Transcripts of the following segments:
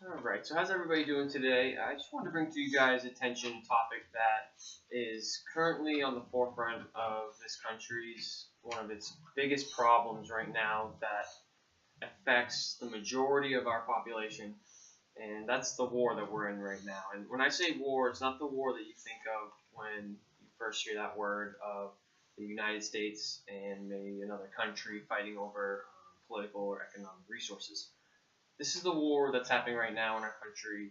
Alright, so how's everybody doing today? I just wanted to bring to you guys attention a topic that is currently on the forefront of this country's one of its biggest problems right now that affects the majority of our population, and that's the war that we're in right now. And when I say war, it's not the war that you think of when you first hear that word of the United States and maybe another country fighting over political or economic resources. This is the war that's happening right now in our country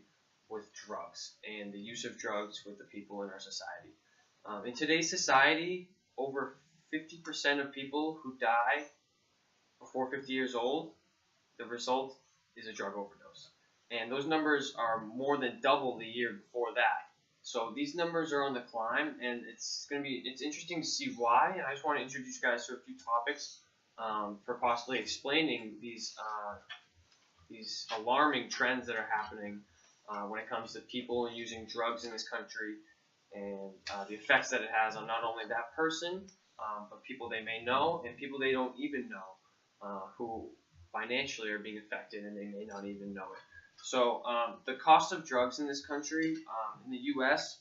with drugs and the use of drugs with the people in our society. In today's society, over 50% of people who die before 50 years old, the result is a drug overdose. And those numbers are more than double the year before that. So these numbers are on the climb, and it's interesting to see why. And I just want to introduce you guys to a few topics for possibly explaining these alarming trends that are happening when it comes to people using drugs in this country, and the effects that it has on not only that person, but people they may know and people they don't even know who financially are being affected and they may not even know it. So the cost of drugs in this country, in the U.S.,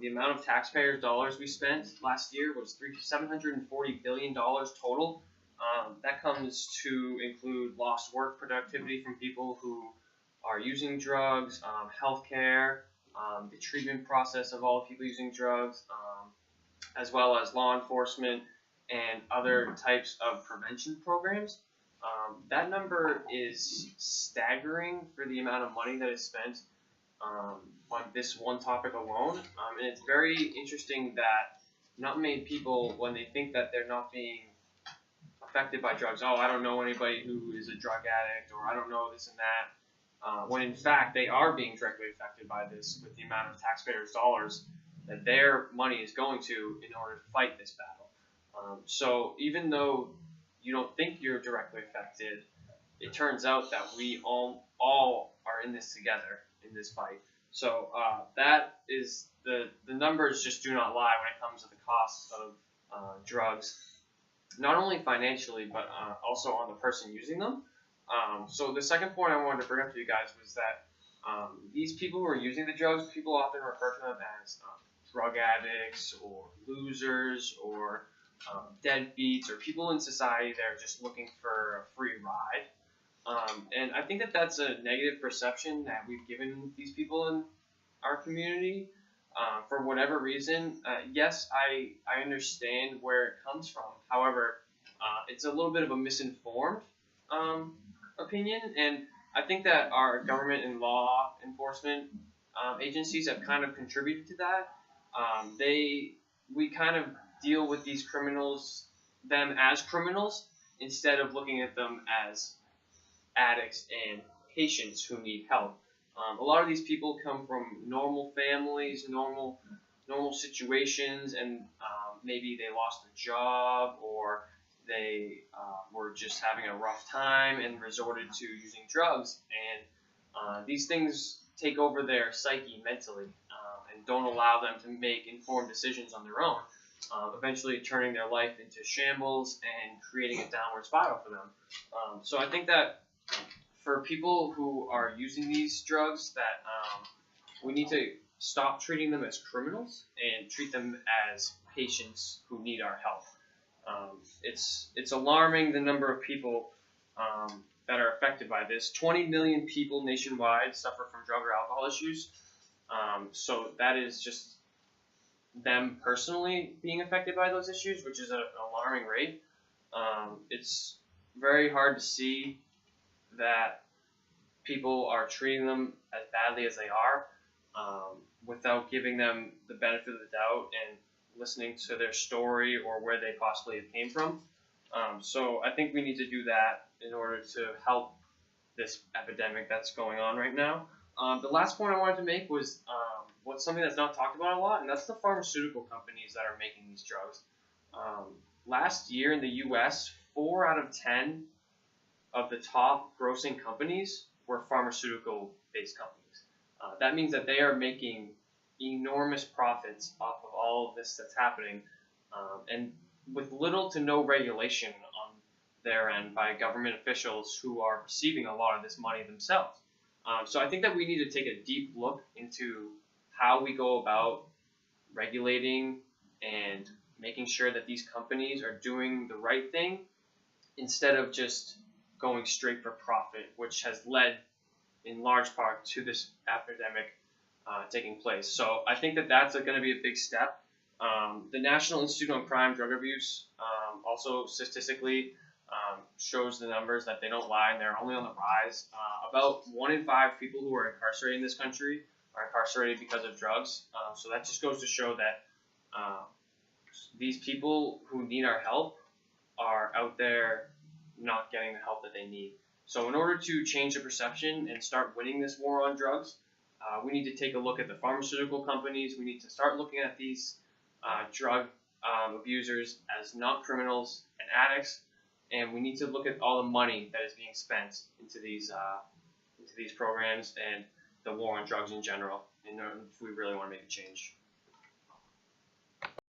the amount of taxpayers' dollars we spent last year was $740 billion total. That comes to include lost work productivity from people who are using drugs, healthcare, the treatment process of all the people using drugs, as well as law enforcement and other types of prevention programs. That number is staggering for the amount of money that is spent on this one topic alone. And it's very interesting that not many people, when they think that they're not being affected by drugs, oh, I don't know anybody who is a drug addict, or I don't know this and that, when in fact they are being directly affected by this with the amount of taxpayers' dollars that their money is going to in order to fight this battle. So even though you don't think you're directly affected, it turns out that we all are in this together in this fight. So that is the numbers just do not lie when it comes to the cost of drugs, not only financially but also on the person using them. So the second point I wanted to bring up to you guys was that these people who are using the drugs, people often refer to them as drug addicts or losers or deadbeats or people in society that are just looking for a free ride. And I think that that's a negative perception that we've given these people in our community for whatever reason. Yes, I understand where it comes from. However, it's a little bit of a misinformed opinion, and I think that our government and law enforcement agencies have kind of contributed to that. We kind of deal with these them as criminals, instead of looking at them as addicts and patients who need help. A lot of these people come from normal families, normal situations, and maybe they lost a job, or they were just having a rough time and resorted to using drugs. And these things take over their psyche mentally and don't allow them to make informed decisions on their own, eventually turning their life into shambles and creating a downward spiral for them. So I think that for people who are using these drugs, that we need to stop treating them as criminals and treat them as patients who need our help. It's alarming the number of people that are affected by this. 20 million people nationwide suffer from drug or alcohol issues. So that is just them personally being affected by those issues, which is an alarming rate. It's very hard to see that people are treating them as badly as they are without giving them the benefit of the doubt and listening to their story or where they possibly have came from. So I think we need to do that in order to help this epidemic that's going on right now. The last point I wanted to make was what's something that's not talked about a lot, and that's the pharmaceutical companies that are making these drugs. Last year in the U.S., 4 out of 10 of the top grossing companies were pharmaceutical-based companies. That means that they are making enormous profits off of all of this that's happening, and with little to no regulation on their end by government officials who are receiving a lot of this money themselves. So I think that we need to take a deep look into how we go about regulating and making sure that these companies are doing the right thing instead of just going straight for profit, which has led in large part to this epidemic taking place. So I think that that's going to be a big step. The National Institute on Crime, Drug Abuse also statistically shows the numbers that they don't lie and they're only on the rise. About 1 in 5 people who are incarcerated in this country are incarcerated because of drugs. So that just goes to show that these people who need our help are out there not getting the help that they need. So in order to change the perception and start winning this war on drugs, we need to take a look at the pharmaceutical companies. We need to start looking at these drug abusers as not criminals and addicts, and we need to look at all the money that is being spent into these programs and the war on drugs in general, and if we really want to make a change.